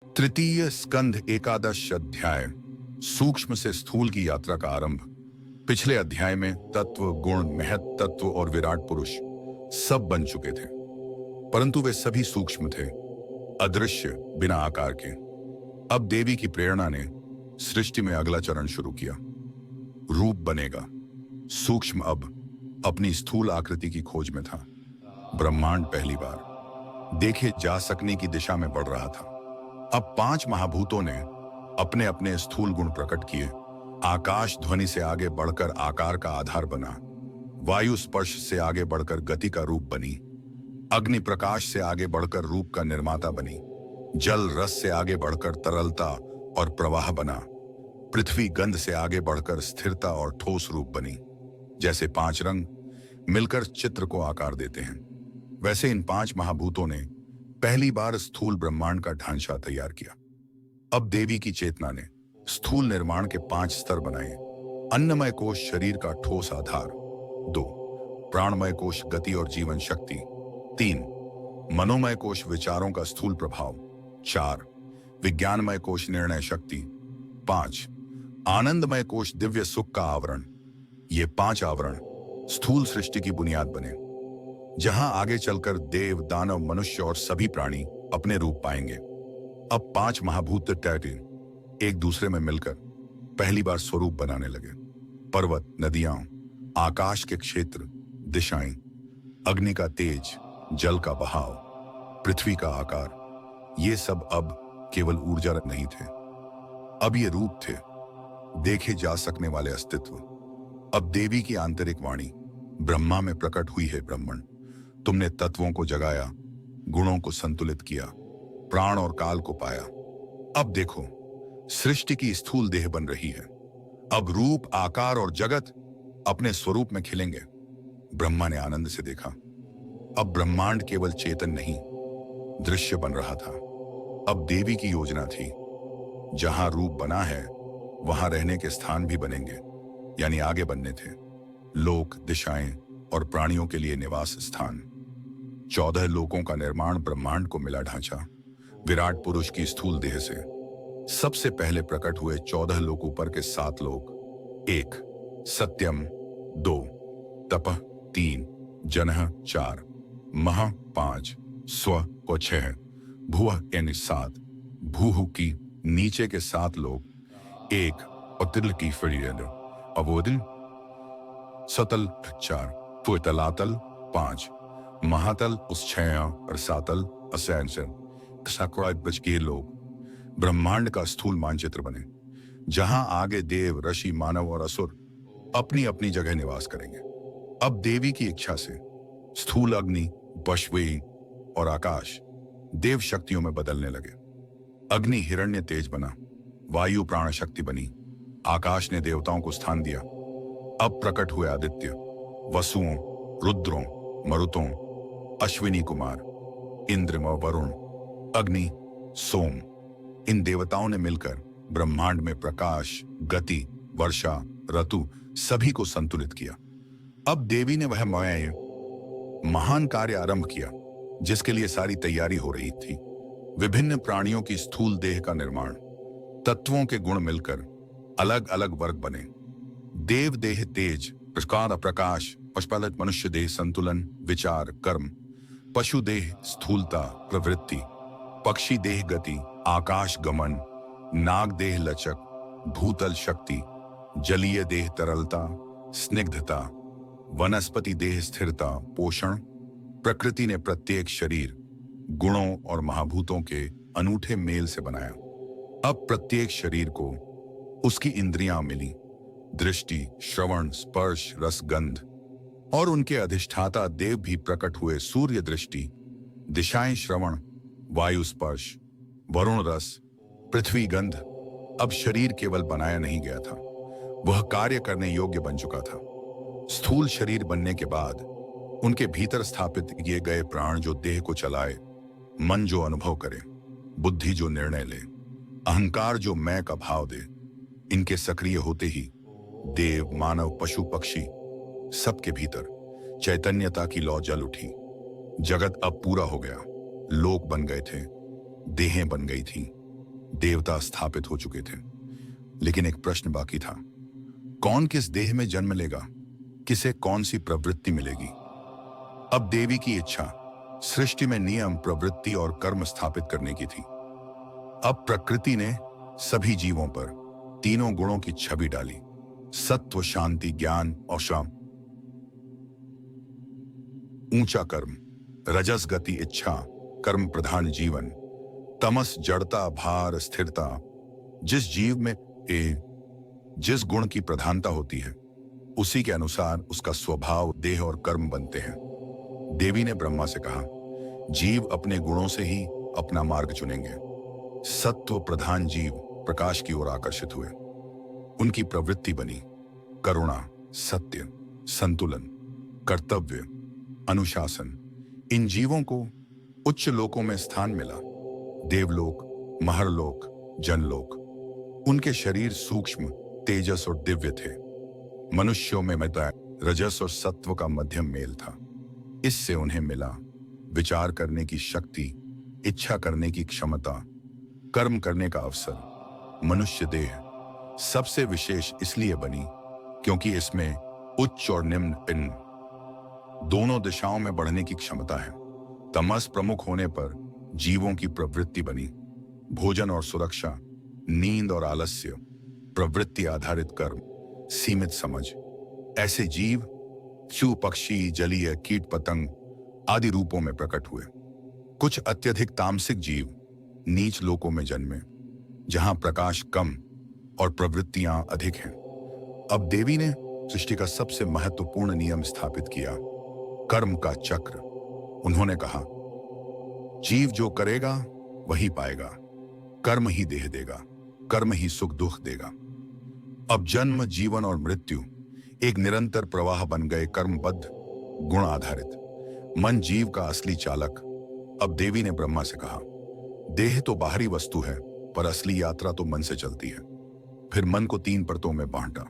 तृतीय स्कंध एकादश अध्याय सूक्ष्म से स्थूल की यात्रा का आरंभ। पिछले अध्याय में तत्व, गुण, महत तत्व और विराट पुरुष सब बन चुके थे, परंतु वे सभी सूक्ष्म थे, अदृश्य, बिना आकार के। अब देवी की प्रेरणा ने सृष्टि में अगला चरण शुरू किया। रूप बनेगा। सूक्ष्म अब अपनी स्थूल आकृति की खोज में था। ब्रह्मांड पहली बार देखे जा सकने की दिशा में बढ़ रहा था। अब 5 महाभूतों ने अपने अपने स्थूल गुण प्रकट किए। आकाश ध्वनि से आगे बढ़कर आकार का आधार बना, वायु स्पर्श से आगे बढ़कर गति का रूप बनी, अग्नि प्रकाश से आगे बढ़कर रूप का निर्माता बनी, जल रस से आगे बढ़कर तरलता और प्रवाह बना, पृथ्वी गंध से आगे बढ़कर स्थिरता और ठोस रूप बनी। जैसे 5 रंग मिलकर चित्र को आकार देते हैं, वैसे इन 5 महाभूतों ने पहली बार स्थूल ब्रह्मांड का ढांचा तैयार किया। अब देवी की चेतना ने स्थूल निर्माण के 5 स्तर बनाए। अन्नमय कोश शरीर का ठोस आधार, 2 प्राणमय कोश गति और जीवन शक्ति, 3 मनोमय कोश विचारों का स्थूल प्रभाव, 4 विज्ञानमय कोश निर्णय शक्ति, 5 आनंदमय कोश दिव्य सुख का आवरण। ये 5 आवरण स्थूल सृष्टि की बुनियाद बने, जहां आगे चलकर देव, दानव, मनुष्य और सभी प्राणी अपने रूप पाएंगे। अब 5 महाभूत टाइटन एक दूसरे में मिलकर पहली बार स्वरूप बनाने लगे। पर्वत, नदियां, आकाश के क्षेत्र, दिशाएं, अग्नि का तेज, जल का बहाव, पृथ्वी का आकार, ये सब अब केवल ऊर्जा नहीं थे, अब ये रूप थे, देखे जा सकने वाले अस्तित्व। अब देवी की आंतरिक वाणी ब्रह्मा में प्रकट हुई है। ब्राह्मण, तुमने तत्वों को जगाया, गुणों को संतुलित किया, प्राण और काल को पाया। अब देखो, सृष्टि की स्थूल देह बन रही है। अब रूप, आकार और जगत अपने स्वरूप में खिलेंगे। ब्रह्मा ने आनंद से देखा। अब ब्रह्मांड केवल चेतन नहीं, दृश्य बन रहा था। अब देवी की योजना थी, जहां रूप बना है वहां रहने के स्थान भी बनेंगे, यानी आगे बनने थे लोक, दिशाएं और प्राणियों के लिए निवास स्थान। 14 लोकों का निर्माण ब्रह्मांड को मिला ढांचा। विराट पुरुष की स्थूल देह से सबसे पहले प्रकट हुए 14 लोकों पर के 7 लोक। 1 सत्यम, 2 तपः, 3 जनः, 4 मह, 5 स्व और 6 भुवः यानी 7 भूहु की नीचे के 7 लोक। 1 अतिल की फरियद अवोदिल, सतल 4 तलातल 5 महातल उस 6 और सातल के लोग ब्रह्मांड का स्थूल मानचित्र बने, जहां आगे देव, ऋषि, मानव और असुर अपनी अपनी जगह निवास करेंगे। अब देवी की इच्छा से स्थूल अग्नि, पशवी और आकाश देव शक्तियों में बदलने लगे। अग्नि हिरण्य तेज बना, वायु प्राण शक्ति बनी, आकाश ने देवताओं को स्थान दिया। अब प्रकट हुए आदित्य, वसुओं, रुद्रों, मरुतों, अश्विनी कुमार, इंद्र व वरुण, अग्नि, सोम। इन देवताओं ने मिलकर ब्रह्मांड में प्रकाश, गति, वर्षा, ऋतु सभी को संतुलित किया। अब देवी ने वह महान कार्य आरंभ किया जिसके लिए सारी तैयारी हो रही थी। विभिन्न प्राणियों की स्थूल देह का निर्माण। तत्वों के गुण मिलकर अलग अलग वर्ग बने। देव देह तेज, प्रकाश, पशुपालक मनुष्य देह संतुलन, विचार, कर्म, पशु देह स्थूलता, प्रवृत्ति, पक्षी देह गति, आकाश गमन, नाग देह लचक, भूतल शक्ति, जलीय देह तरलता, स्निग्धता, वनस्पति देह स्थिरता, पोषण। प्रकृति ने प्रत्येक शरीर गुणों और महाभूतों के अनूठे मेल से बनाया। अब प्रत्येक शरीर को उसकी इंद्रियां मिली, दृष्टि, श्रवण, स्पर्श, रस, गंध, और उनके अधिष्ठाता देव भी प्रकट हुए। सूर्य दृष्टि, दिशाएं श्रवण, वायु स्पर्श, वरुण रस, पृथ्वी गंध। अब शरीर केवल बनाया नहीं गया था, वह कार्य करने योग्य बन चुका था। स्थूल शरीर बनने के बाद उनके भीतर स्थापित किए गए प्राण जो देह को चलाए, मन जो अनुभव करे, बुद्धि जो निर्णय ले, अहंकार जो मैं का भाव दे, इनके सक्रिय होते ही देव, मानव, पशु, पक्षी सबके भीतर चैतन्यता की लौ जल उठी। जगत अब पूरा हो गया। लोक बन गए थे, देहें बन गई थी, देवता स्थापित हो चुके थे। लेकिन एक प्रश्न बाकी था, कौन किस देह में जन्म लेगा, किसे कौन सी प्रवृत्ति मिलेगी। अब देवी की इच्छा सृष्टि में नियम, प्रवृत्ति और कर्म स्थापित करने की थी। अब प्रकृति ने सभी जीवों पर तीनों गुणों की छवि डाली, सत्व, शांति, ज्ञान और श्रम। ऊंचा कर्म, रजस गति, इच्छा, कर्म प्रधान जीवन, तमस जड़ता, भार, स्थिरता। जिस जीव में जिस गुण की प्रधानता होती है उसी के अनुसार उसका स्वभाव, देह और कर्म बनते हैं। देवी ने ब्रह्मा से कहा, जीव अपने गुणों से ही अपना मार्ग चुनेंगे। सत्व प्रधान जीव प्रकाश की ओर आकर्षित हुए। उनकी प्रवृत्ति बनी करुणा, सत्य, संतुलन, कर्तव्य, अनुशासन। इन जीवों को उच्च लोकों में स्थान मिला, देवलोक, महरलोक, जनलोक। उनके शरीर सूक्ष्म, तेजस और दिव्य थे। मनुष्यों में मता, रजस और सत्व का मध्यम मेल था। इससे उन्हें मिला विचार करने की शक्ति, इच्छा करने की क्षमता, कर्म करने का अवसर। मनुष्य देह सबसे विशेष इसलिए बनी क्योंकि इसमें उच्च और निम्न इन दोनों दिशाओं में बढ़ने की क्षमता है। तमस प्रमुख होने पर जीवों की प्रवृत्ति बनी भोजन और सुरक्षा, नींद और आलस्य, प्रवृत्ति आधारित कर्म, सीमित समझ। ऐसे जीव पशु, पक्षी, जलीय, कीट, पतंग आदि रूपों में प्रकट हुए। कुछ अत्यधिक तामसिक जीव नीच लोकों में जन्मे, जहां प्रकाश कम और प्रवृत्तियां अधिक हैं। अब देवी ने सृष्टि का सबसे महत्वपूर्ण नियम स्थापित किया, कर्म का चक्र। उन्होंने कहा, जीव जो करेगा वही पाएगा, कर्म ही देह देगा, कर्म ही सुख दुख देगा। अब जन्म, जीवन और मृत्यु एक निरंतर प्रवाह बन गए, कर्मबद्ध, गुण आधारित। मन जीव का असली चालक। अब देवी ने ब्रह्मा से कहा, देह तो बाहरी वस्तु है, पर असली यात्रा तो मन से चलती है। फिर मन को 3 परतों में बांटा।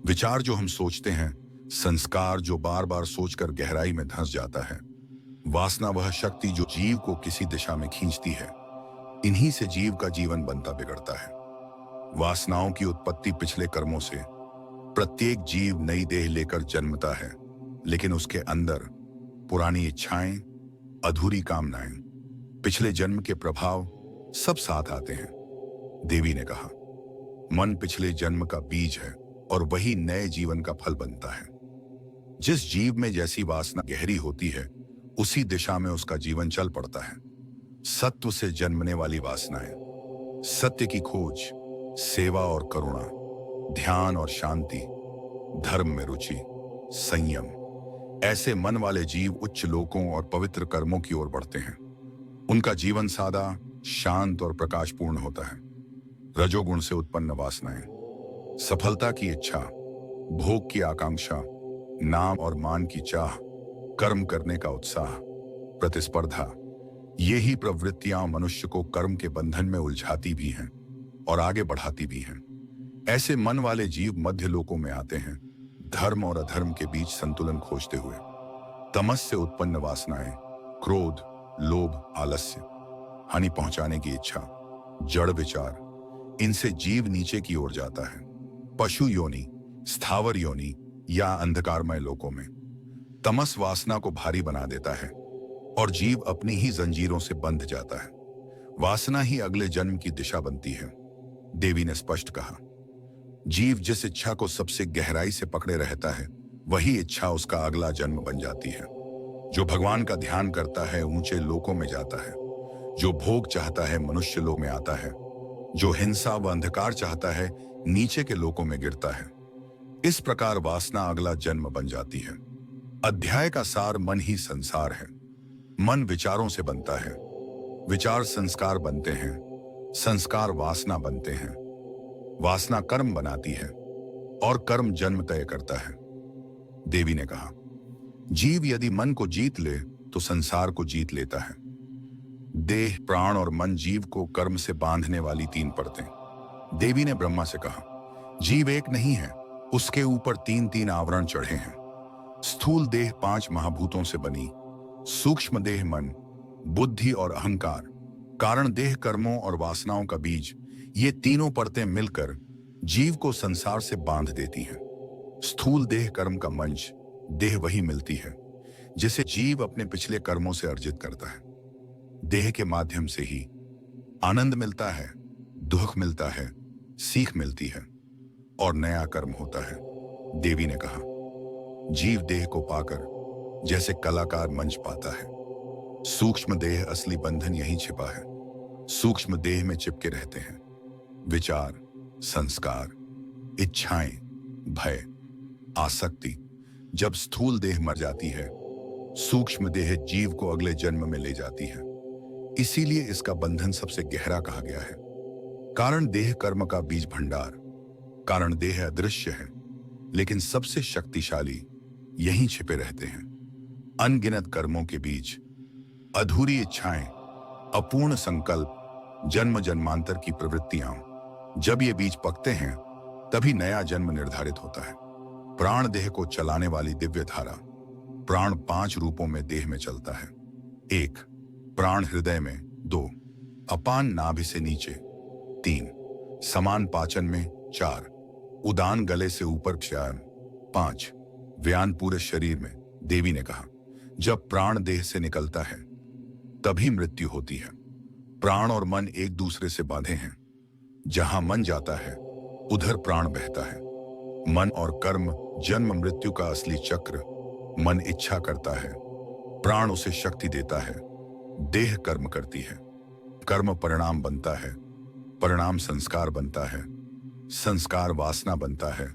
विचार जो हम सोचते हैं, संस्कार जो बार बार सोचकर गहराई में धंस जाता है, वासना वह शक्ति जो जीव को किसी दिशा में खींचती है। इन्हीं से जीव का जीवन बनता बिगड़ता है। वासनाओं की उत्पत्ति पिछले कर्मों से। प्रत्येक जीव नई देह लेकर जन्मता है, लेकिन उसके अंदर पुरानी इच्छाएं, अधूरी कामनाएं, पिछले जन्म के प्रभाव सब साथ आते हैं। देवी ने कहा, मन पिछले जन्म का बीज है और वही नए जीवन का फल बनता है। जिस जीव में जैसी वासना गहरी होती है, उसी दिशा में उसका जीवन चल पड़ता है। सत्व से जन्मने वाली वासनाएं, सत्य की खोज, सेवा और करुणा, ध्यान और शांति, धर्म में रुचि, संयम। ऐसे मन वाले जीव उच्च लोकों और पवित्र कर्मों की ओर बढ़ते हैं। उनका जीवन सादा, शांत और प्रकाशपूर्ण होता है। रजोगुण से उत्पन्न वासनाएं, सफलता की इच्छा, भोग की आकांक्षा, नाम और मान की चाह, कर्म करने का उत्साह, प्रतिस्पर्धा, ये ही प्रवृत्तियां मनुष्य को कर्म के बंधन में उलझाती भी हैं और आगे बढ़ाती भी हैं। ऐसे मन वाले जीव मध्य लोकों में आते हैं, धर्म और अधर्म के बीच संतुलन खोजते हुए। तमस से उत्पन्न वासनाएं, क्रोध, लोभ, आलस्य, हानि पहुंचाने की इच्छा, जड़ विचार, इनसे जीव नीचे की ओर जाता है, पशु योनि, स्थावर योनि या अंधकारमय लोकों में। तमस वासना को भारी बना देता है और जीव अपनी ही जंजीरों से बंध जाता है। वासना ही अगले जन्म की दिशा बनती है। देवी ने स्पष्ट कहा, जीव जिस इच्छा को सबसे गहराई से पकड़े रहता है, वही इच्छा उसका अगला जन्म बन जाती है। जो भगवान का ध्यान करता है, ऊंचे लोकों में जाता है। जो भोग चाहता है, मनुष्य लोक में आता है। जो हिंसा व अंधकार चाहता है, नीचे के लोकों में गिरता है। इस प्रकार वासना अगला जन्म बन जाती है। अध्याय का सार मन ही संसार है। मन विचारों से बनता है, विचार संस्कार बनते हैं, संस्कार वासना बनते हैं, वासना कर्म बनाती है और कर्म जन्म तय करता है। देवी ने कहा, जीव यदि मन को जीत ले तो संसार को जीत लेता है। देह, प्राण और मन जीव को कर्म से बांधने वाली 3 परतें। देवी ने ब्रह्मा से कहा, जीव एक नहीं है, उसके ऊपर 3-3 आवरण चढ़े हैं। स्थूल देह 5 महाभूतों से बनी, सूक्ष्म देह मन, बुद्धि और अहंकार, कारण देह, कर्मों और वासनाओं का बीज, ये तीनों परतें मिलकर जीव को संसार से बांध देती हैं। स्थूल देह कर्म का मंच, देह वही मिलती है जिसे जीव अपने पिछले कर्मों से अर्जित करता है। देह के माध्यम से ही आनंद मिलता है, दुख मिलता है, सीख मिलती है और नया कर्म होता है। देवी ने कहा, जीव देह को पाकर जैसे कलाकार मंच पाता है, सूक्ष्म देह असली बंधन यहीं छिपा है। सूक्ष्म देह में चिपके रहते हैं विचार, संस्कार, इच्छाएं, भय, आसक्ति। जब स्थूल देह मर जाती है, सूक्ष्म देह जीव को अगले जन्म में ले जाती है। इसीलिए इसका बंधन सबसे गहरा कहा गया है। कारण देह कर्म का बीज भंडार। कारण देह अदृश्य है, लेकिन सबसे शक्तिशाली यहीं छिपे रहते हैं। अनगिनत कर्मों के बीच, अधूरी इच्छाएं, अपूर्ण संकल्प, जन्म जन्मांतर की प्रवृत्तियां, जब ये बीज पकते हैं तभी नया जन्म निर्धारित होता है। प्राण देह को चलाने वाली दिव्य धारा। प्राण 5 रूपों में देह में चलता है। 1. प्राण हृदय में। 2. अपान नाभि से नीचे। 3. समान पाचन में। 4. उदान गले से ऊपर क्षयान। 5. व्यान पूरे शरीर में। देवी ने कहा, जब प्राण देह से निकलता है तभी मृत्यु होती है। प्राण और मन एक दूसरे से बांधे हैं। जहां मन जाता है उधर प्राण बहता है। मन और कर्म जन्म मृत्यु का असली चक्र। मन इच्छा करता है, प्राण उसे शक्ति देता है, देह कर्म करती है। कर्म परिणाम बनता है, परिणाम संस्कार बनता है, संस्कार वासना बनता है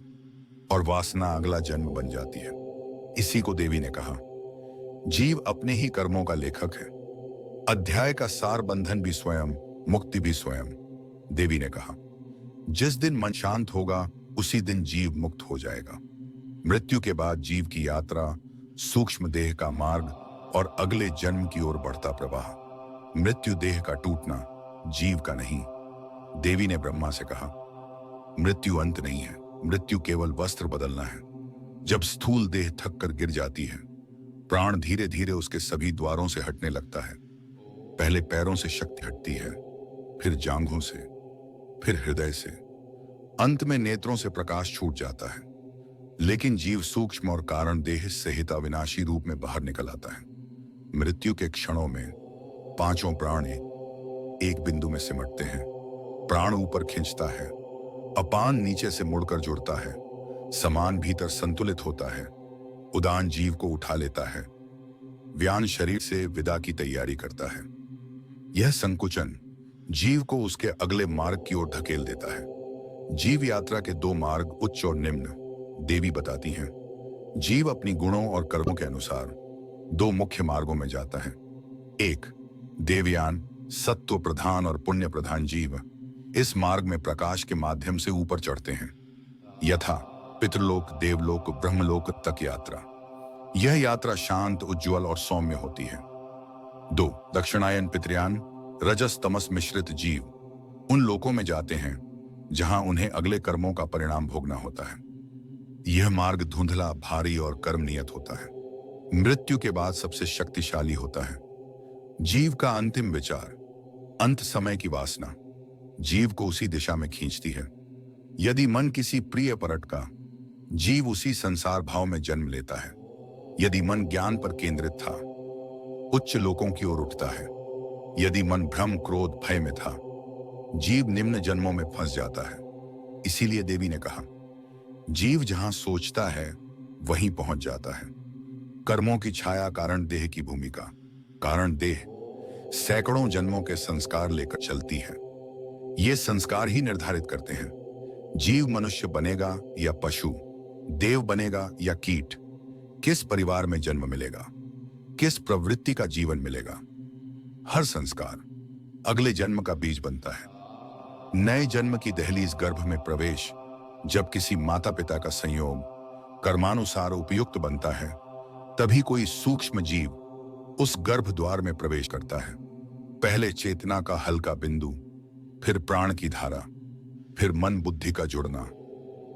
और वासना अगला जन्म बन जाती है। इसी को देवी ने कहा, जीव अपने ही कर्मों का लेखक है। अध्याय का सार बंधन भी स्वयं, मुक्ति भी स्वयं। देवी ने कहा, जिस दिन मन शांत होगा उसी दिन जीव मुक्त हो जाएगा। मृत्यु के बाद जीव की यात्रा, सूक्ष्म देह का मार्ग और अगले जन्म की ओर बढ़ता प्रवाह। मृत्यु देह का टूटना, जीव का नहीं। देवी ने ब्रह्मा से कहा, मृत्यु अंत नहीं है, मृत्यु केवल वस्त्र बदलना है। जब स्थूल देह थक कर गिर जाती है, प्राण धीरे धीरे उसके सभी द्वारों से हटने लगता है। पहले पैरों से शक्ति हटती है, फिर जांघों से, फिर हृदय से, अंत में नेत्रों से प्रकाश छूट जाता है। लेकिन जीव सूक्ष्म और कारण देह सहित अविनाशी रूप में बाहर निकल आता है। मृत्यु के क्षणों में 5 प्राण एक बिंदु में सिमटते हैं। प्राण ऊपर खींचता है, अपान नीचे से मुड़कर जुड़ता है, समान भीतर संतुलित होता है, उदान जीव को उठा लेता है, व्यान शरीर से विदा की तैयारी करता है। यह संकुचन जीव को उसके अगले मार्ग की ओर धकेल देता है। जीव यात्रा के 2 मार्ग, उच्च और निम्न, देवी बताती हैं। जीव अपनी गुणों और कर्मों के अनुसार 2 मुख्य मार्गों में जाता है। 1. देवयान, सत्व प्रधान और पुण्य प्रधान जीव इस मार्ग में प्रकाश के माध्यम से ऊपर चढ़ते हैं, यथा पितृलोक, देवलोक, ब्रह्मलोक तक यात्रा। यह यात्रा शांत, उज्ज्वल और सौम्य होती है। 2. दक्षिणायन, पितृयान, रजस तमस मिश्रित जीव उन लोकों में जाते हैं जहां उन्हें अगले कर्मों का परिणाम भोगना होता है। यह मार्ग धुंधला, भारी और कर्म नियत होता है। मृत्यु के बाद सबसे शक्तिशाली होता है। जीव का अंतिम विचार, अंत समय की वासना जीव को उसी दिशा में खींचती है। यदि मन किसी प्रिय पर अटका, जीव उसी संसार भाव में जन्म लेता है। यदि मन ज्ञान पर केंद्रित था, उच्च लोकों की ओर उठता है। यदि मन भ्रम, क्रोध, भय में था, जीव निम्न जन्मों में फंस जाता है। इसीलिए देवी ने कहा, जीव जहां सोचता है वहीं पहुंच जाता है। कर्मों की छाया, कारण देह की भूमिका। कारण देह सैकड़ों जन्मों के संस्कार लेकर चलती है। ये संस्कार ही निर्धारित करते हैं जीव मनुष्य बनेगा या पशु, देव बनेगा या कीट, किस परिवार में जन्म मिलेगा, किस प्रवृत्ति का जीवन मिलेगा। हर संस्कार अगले जन्म का बीज बनता है। नए जन्म की दहलीज, गर्भ में प्रवेश, जब किसी माता पिता का संयोग कर्मानुसार उपयुक्त बनता है, तभी कोई सूक्ष्म जीव उस गर्भ द्वार में प्रवेश करता है। पहले चेतना का हल्का बिंदु, फिर प्राण की धारा, फिर मन बुद्धि का जुड़ना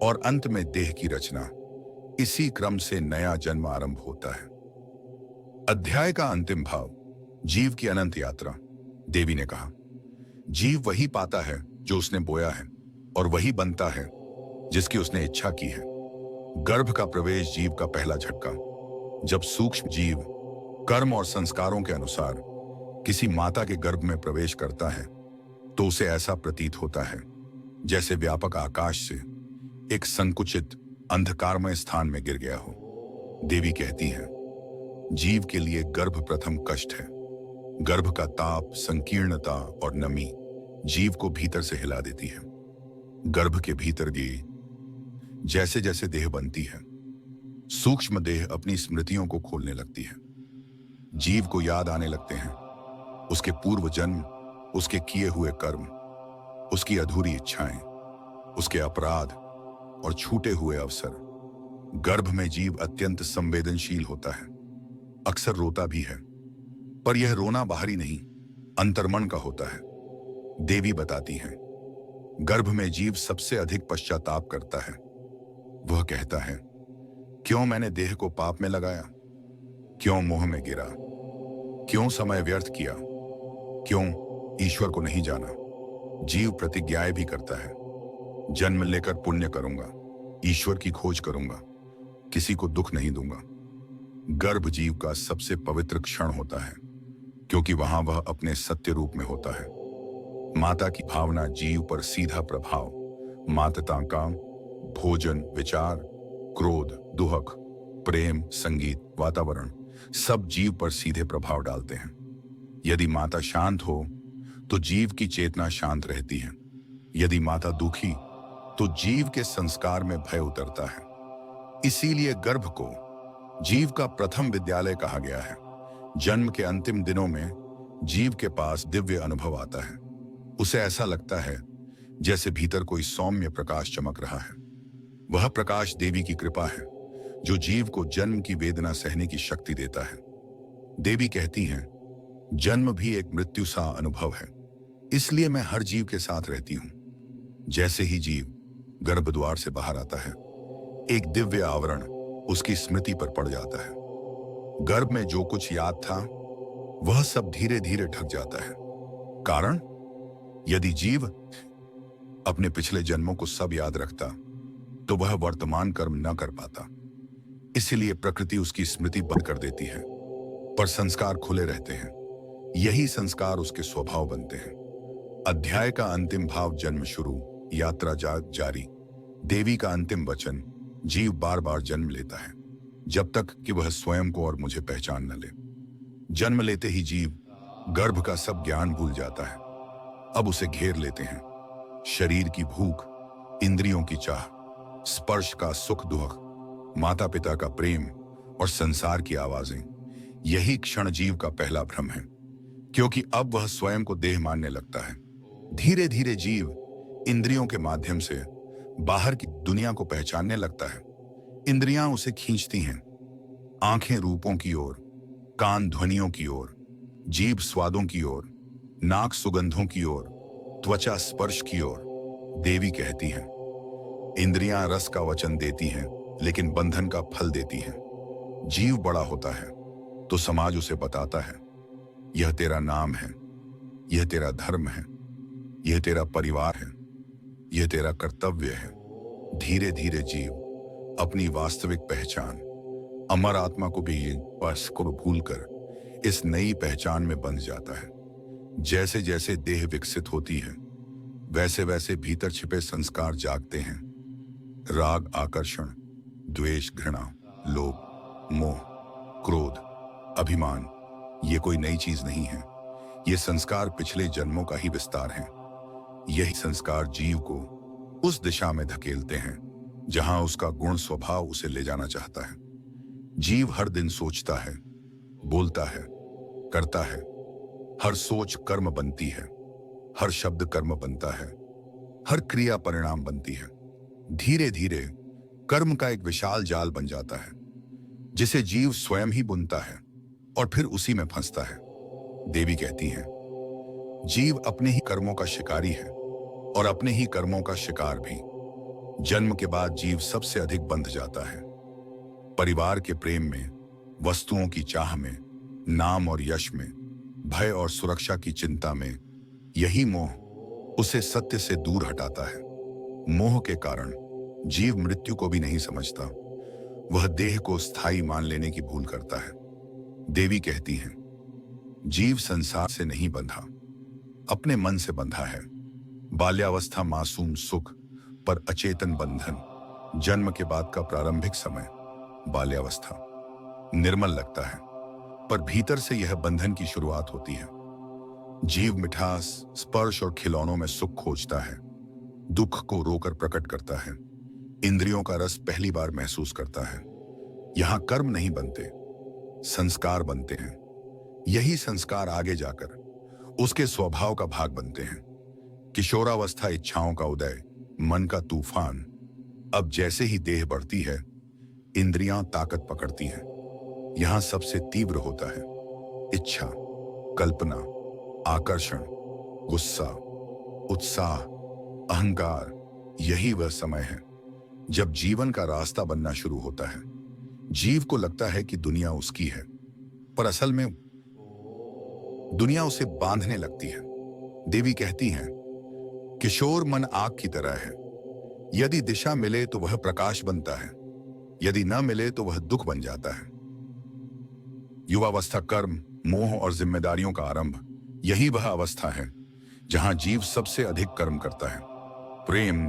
और अंत में देह की रचना। इसी क्रम से नया जन्म आरंभ होता है। अध्याय का अंतिम भाव, जीव की अनंत यात्रा। देवी ने कहा, जीव वही पाता है जो उसने बोया है और वही बनता है जिसकी उसने इच्छा की है। गर्भ का प्रवेश जीव का पहला झटका। जब सूक्ष्म जीव कर्म और संस्कारों के अनुसार किसी माता के गर्भ में प्रवेश करता है तो उसे ऐसा प्रतीत होता है जैसे व्यापक आकाश से एक संकुचित अंधकारमय स्थान में गिर गया हो। देवी कहती है, जीव के लिए गर्भ प्रथम कष्ट है। गर्भ का ताप, संकीर्णता और नमी जीव को भीतर से हिला देती है। गर्भ के भीतर भी जैसे जैसे देह बनती है, सूक्ष्म देह अपनी स्मृतियों को खोलने लगती है। जीव को याद आने लगते हैं उसके पूर्व जन्म, उसके किए हुए कर्म, उसकी अधूरी इच्छाएं, उसके अपराध और छूटे हुए अवसर। गर्भ में जीव अत्यंत संवेदनशील होता है, अक्सर रोता भी है, पर यह रोना बाहरी नहीं, अंतर्मन का होता है। देवी बताती हैं, गर्भ में जीव सबसे अधिक पश्चाताप करता है। वह कहता है, क्यों मैंने देह को पाप में लगाया, क्यों मोह में गिरा, क्यों समय व्यर्थ किया, क्यों ईश्वर को नहीं जाना। जीव प्रतिज्ञाएं भी करता है, जन्म लेकर पुण्य करूंगा, ईश्वर की खोज करूंगा, किसी को दुख नहीं दूंगा। गर्भ जीव का सबसे पवित्र क्षण होता है क्योंकि वहां वह अपने सत्य रूप में होता है। माता की भावना जीव पर सीधा प्रभाव, मातृता का भोजन, विचार, क्रोध, दुहक, प्रेम, संगीत, वातावरण सब जीव पर सीधे प्रभाव डालते हैं। यदि माता शांत हो तो जीव की चेतना शांत रहती है। यदि माता दुखी तो जीव के संस्कार में भय उतरता है। इसीलिए गर्भ को जीव का प्रथम विद्यालय कहा गया है। जन्म के अंतिम दिनों में जीव के पास दिव्य अनुभव आता है। उसे ऐसा लगता है जैसे भीतर कोई सौम्य प्रकाश चमक रहा है। वह प्रकाश देवी की कृपा है जो जीव को जन्म की वेदना सहने की शक्ति देता है। देवी कहती हैं, जन्म भी एक मृत्यु सा अनुभव है, इसलिए मैं हर जीव के साथ रहती हूं। जैसे ही जीव गर्भद्वार से बाहर आता है, एक दिव्य आवरण उसकी स्मृति पर पड़ जाता है। गर्भ में जो कुछ याद था वह सब धीरे धीरे ढक जाता है। कारण, यदि जीव अपने पिछले जन्मों को सब याद रखता तो वह वर्तमान कर्म न कर पाता। इसलिए प्रकृति उसकी स्मृति बंद कर देती है, पर संस्कार खुले रहते हैं। यही संस्कार उसके स्वभाव बनते हैं। अध्याय का अंतिम भाव जन्म शुरू, यात्रा जारी। देवी का अंतिम वचन, जीव बार बार जन्म लेता है जब तक कि वह स्वयं को और मुझे पहचान न ले। जन्म लेते ही जीव गर्भ का सब ज्ञान भूल जाता है। अब उसे घेर लेते हैं शरीर की भूख, इंद्रियों की चाह, स्पर्श का सुख दुख, माता पिता का प्रेम और संसार की आवाजें। यही क्षण जीव का पहला भ्रम है, क्योंकि अब वह स्वयं को देह मानने लगता है। धीरे धीरे जीव इंद्रियों के माध्यम से बाहर की दुनिया को पहचानने लगता है। इंद्रियां उसे खींचती हैं, आंखें रूपों की ओर, कान ध्वनियों की ओर, जीभ स्वादों की ओर, नाक सुगंधों की ओर, त्वचा स्पर्श की ओर। देवी कहती हैं, इंद्रियां रस का वचन देती हैं लेकिन बंधन का फल देती हैं। जीव बड़ा होता है तो समाज उसे बताता है, यह तेरा नाम है, यह तेरा धर्म है, यह तेरा परिवार है, यह तेरा कर्तव्य है। धीरे धीरे जीव अपनी वास्तविक पहचान, अमर आत्मा को भी बस को भूलकर इस नई पहचान में बंध जाता है। जैसे जैसे देह विकसित होती है वैसे वैसे भीतर छिपे संस्कार जागते हैं। राग, आकर्षण, द्वेष, घृणा, लोभ, मोह, क्रोध, अभिमान, ये कोई नई चीज नहीं है। ये संस्कार पिछले जन्मों का ही विस्तार है। यही संस्कार जीव को उस दिशा में धकेलते हैं जहां उसका गुण स्वभाव उसे ले जाना चाहता है। जीव हर दिन सोचता है, बोलता है, करता है। हर सोच कर्म बनती है, हर शब्द कर्म बनता है, हर क्रिया परिणाम बनती है। धीरे धीरे कर्म का एक विशाल जाल बन जाता है जिसे जीव स्वयं ही बुनता है और फिर उसी में फंसता है। देवी कहती हैं, जीव अपने ही कर्मों का शिकारी है और अपने ही कर्मों का शिकार भी। जन्म के बाद जीव सबसे अधिक बंध जाता है, परिवार के प्रेम में, वस्तुओं की चाह में, नाम और यश में। भय और सुरक्षा की चिंता में यही मोह उसे सत्य से दूर हटाता है। मोह के कारण जीव मृत्यु को भी नहीं समझता, वह देह को स्थायी मान लेने की भूल करता है। देवी कहती हैं, जीव संसार से नहीं बंधा, अपने मन से बंधा है। बाल्यावस्था मासूम सुख पर अचेतन बंधन। जन्म के बाद का प्रारंभिक समय बाल्यावस्था निर्मल लगता है, पर भीतर से यह बंधन की शुरुआत होती है। जीव मिठास, स्पर्श और खिलौनों में सुख खोजता है, दुख को रोकर प्रकट करता है, इंद्रियों का रस पहली बार महसूस करता है। यहां कर्म नहीं बनते, संस्कार बनते हैं। यही संस्कार आगे जाकर उसके स्वभाव का भाग बनते हैं। किशोरावस्था इच्छाओं का उदय, मन का तूफान। अब जैसे ही देह बढ़ती है, इंद्रियां ताकत पकड़ती हैं। यहां सबसे तीव्र होता है इच्छा, कल्पना, आकर्षण, गुस्सा, उत्साह, अहंकार। यही वह समय है जब जीवन का रास्ता बनना शुरू होता है। जीव को लगता है कि दुनिया उसकी है, पर असल में दुनिया उसे बांधने लगती है। देवी कहती हैं, किशोर मन आग की तरह है। यदि दिशा मिले तो वह प्रकाश बनता है, यदि न मिले तो वह दुख बन जाता है। युवावस्था कर्म, मोह और जिम्मेदारियों का आरंभ। यही वह अवस्था है जहां जीव सबसे अधिक कर्म करता है। प्रेम,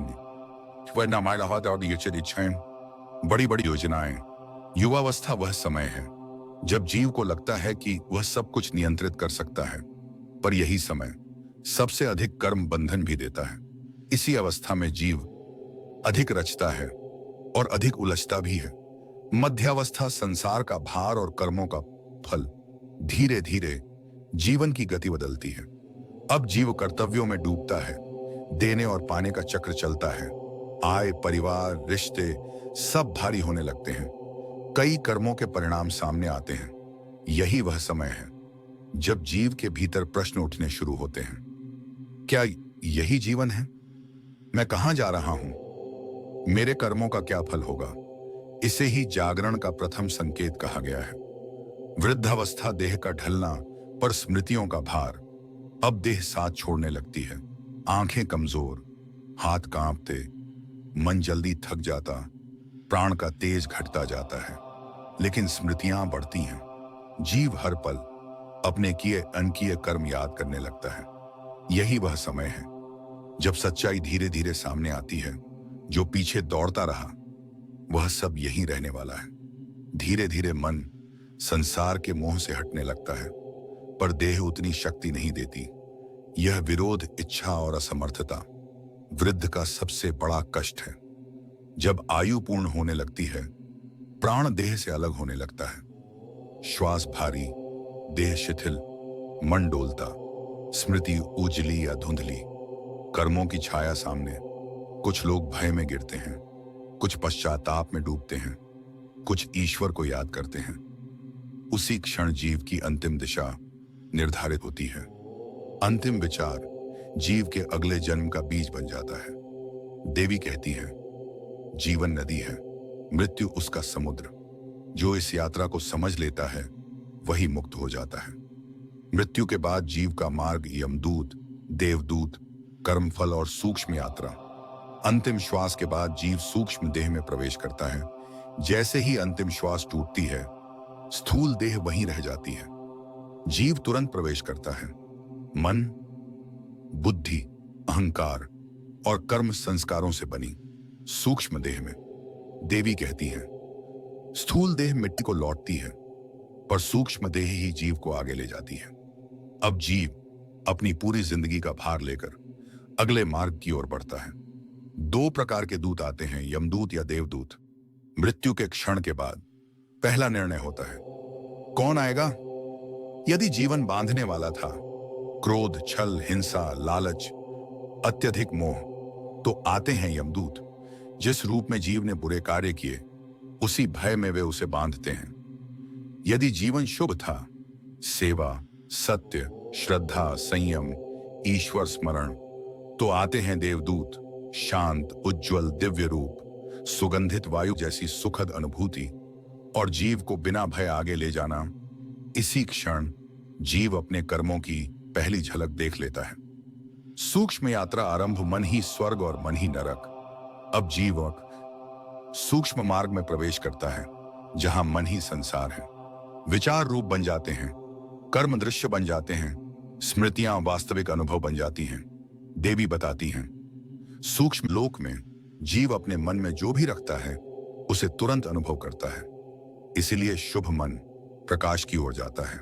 बड़ी बड़ी योजनाएं। युवावस्था वह समय है जब जीव को लगता है कि वह सब कुछ नियंत्रित कर सकता है, पर यही समय सबसे अधिक कर्म बंधन भी देता है। इसी अवस्था में जीव अधिक रचता है और अधिक उलझता भी है। मध्यावस्था संसार का भार और कर्मों का फल। धीरे धीरे जीवन की गति बदलती है। अब जीव कर्तव्यों में डूबता है, देने और पाने का चक्र चलता है। आय, परिवार, रिश्ते सब भारी होने लगते हैं। कई कर्मों के परिणाम सामने आते हैं। यही वह समय है जब जीव के भीतर प्रश्न उठने शुरू होते हैं। क्या यही जीवन है? मैं कहां जा रहा हूं? मेरे कर्मों का क्या फल होगा? इसे ही जागरण का प्रथम संकेत कहा गया है। वृद्धावस्था देह का ढलना, पर स्मृतियों का भार। अब देह साथ छोड़ने लगती है। आंखें कमजोर, हाथ कांपते, मन जल्दी थक जाता, प्राण का तेज घटता जाता है। लेकिन स्मृतियां बढ़ती हैं। जीव हर पल अपने किए अनकिए कर्म याद करने लगता है। यही वह समय है जब सच्चाई धीरे धीरे सामने आती है। जो पीछे दौड़ता रहा वह सब यहीं रहने वाला है। धीरे धीरे मन संसार के मोह से हटने लगता है, पर देह उतनी शक्ति नहीं देती। यह विरोध, इच्छा और असमर्थता वृद्ध का सबसे बड़ा कष्ट है। जब आयु पूर्ण होने लगती है, प्राण देह से अलग होने लगता है। श्वास भारी, देह शिथिल, मन डोलता, स्मृति उजली या धुंधली, कर्मों की छाया सामने। कुछ लोग भय में गिरते हैं, कुछ पश्चाताप में डूबते हैं, कुछ ईश्वर को याद करते हैं। उसी क्षण जीव की अंतिम दिशा निर्धारित होती है। अंतिम विचार जीव के अगले जन्म का बीज बन जाता है। देवी कहती है, जीवन नदी है, मृत्यु उसका समुद्र। जो इस यात्रा को समझ लेता है वही मुक्त हो जाता है। मृत्यु के बाद जीव का मार्ग यमदूत, देवदूत, कर्मफल और सूक्ष्म यात्रा। अंतिम श्वास के बाद जीव सूक्ष्म देह में प्रवेश करता है। जैसे ही अंतिम श्वास टूटती है, स्थूल देह वहीं रह जाती है। जीव तुरंत प्रवेश करता है मन, बुद्धि, अहंकार और कर्म संस्कारों से बनी सूक्ष्म देह में। देवी कहती है, स्थूल देह मिट्टी को लौटती है, पर सूक्ष्म देह ही जीव को आगे ले जाती है। अब जीव अपनी पूरी जिंदगी का भार लेकर अगले मार्ग की ओर बढ़ता है। दो प्रकार के दूत आते हैं, यमदूत या देवदूत। मृत्यु के क्षण के बाद पहला निर्णय होता है, कौन आएगा? यदि जीवन बांधने वाला था, क्रोध, छल, हिंसा, लालच, अत्यधिक मोह, तो आते हैं यमदूत। जिस रूप में जीव ने बुरे कार्य किए, उसी भय में वे उसे बांधते हैं। यदि जीवन शुभ था, सेवा, सत्य, श्रद्धा, संयम, ईश्वर स्मरण, तो आते हैं देवदूत। शांत, उज्जवल, दिव्य रूप, सुगंधित वायु जैसी सुखद अनुभूति और जीव को बिना भय आगे ले जाना। इसी क्षण जीव अपने कर्मों की पहली झलक देख लेता है। सूक्ष्म यात्रा आरंभ, मन ही स्वर्ग और मन ही नरक। अब जीवक सूक्ष्म मार्ग में प्रवेश करता है, जहां मन ही संसार है। विचार रूप बन जाते हैं, कर्म दृश्य बन जाते हैं, स्मृतियां वास्तविक अनुभव बन जाती हैं। देवी बताती हैं, सूक्ष्म लोक में जीव अपने मन में जो भी रखता है उसे तुरंत अनुभव करता है। इसीलिए शुभ मन प्रकाश की ओर जाता है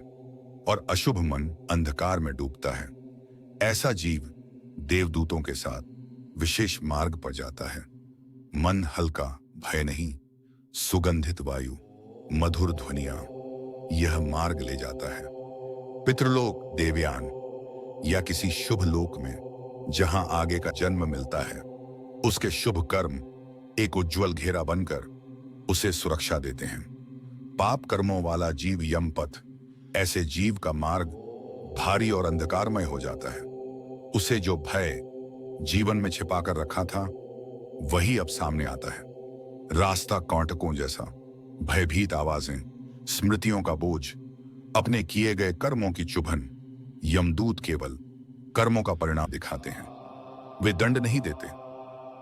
और अशुभ मन अंधकार में डूबता है। ऐसा जीव देवदूतों के साथ विशेष मार्ग पर जाता है। मन हल्का, भय नहीं, सुगंधित वायु, मधुर ध्वनियां, यह मार्ग ले जाता है। पितृलोक, देवयान या किसी शुभ लोक में जहां आगे का जन्म मिलता है, उसके शुभ कर्म एक उज्जवल घेरा बनकर उसे सुरक्षा देते हैं। पाप कर्मों वाला जीव यमपथ, ऐसे जीव का मार्ग भारी और अंधकारमय हो जाता है। उसे जो भय जीवन में छिपाकर रखा था वही अब सामने आता है। रास्ता कांटकों जैसा, भयभीत आवाजें, स्मृतियों का बोझ, अपने किए गए कर्मों की चुभन। यमदूत केवल कर्मों का परिणाम दिखाते हैं, वे दंड नहीं देते।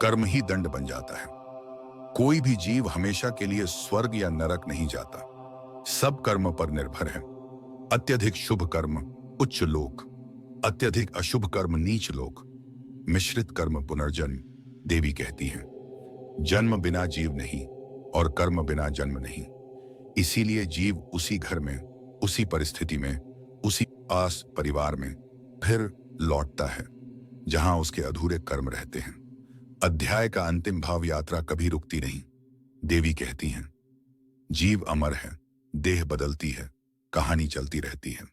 कर्म ही दंड बन जाता है। कोई भी जीव हमेशा के लिए स्वर्ग या नरक नहीं जाता, सब कर्म पर निर्भर है। अत्यधिक शुभ कर्म उच्च लोक, अत्यधिक अशुभ कर्म नीच लोक, मिश्रित कर्म पुनर्जन्म। देवी कहती हैं, जन्म बिना जीव नहीं और कर्म बिना जन्म नहीं। इसीलिए जीव उसी घर में, उसी परिस्थिति में, उसी आस परिवार में फिर लौटता है जहां उसके अधूरे कर्म रहते हैं। अध्याय का अंतिम भाव, यात्रा कभी रुकती नहीं। देवी कहती हैं, जीव अमर है, देह बदलती है, कहानी चलती रहती है।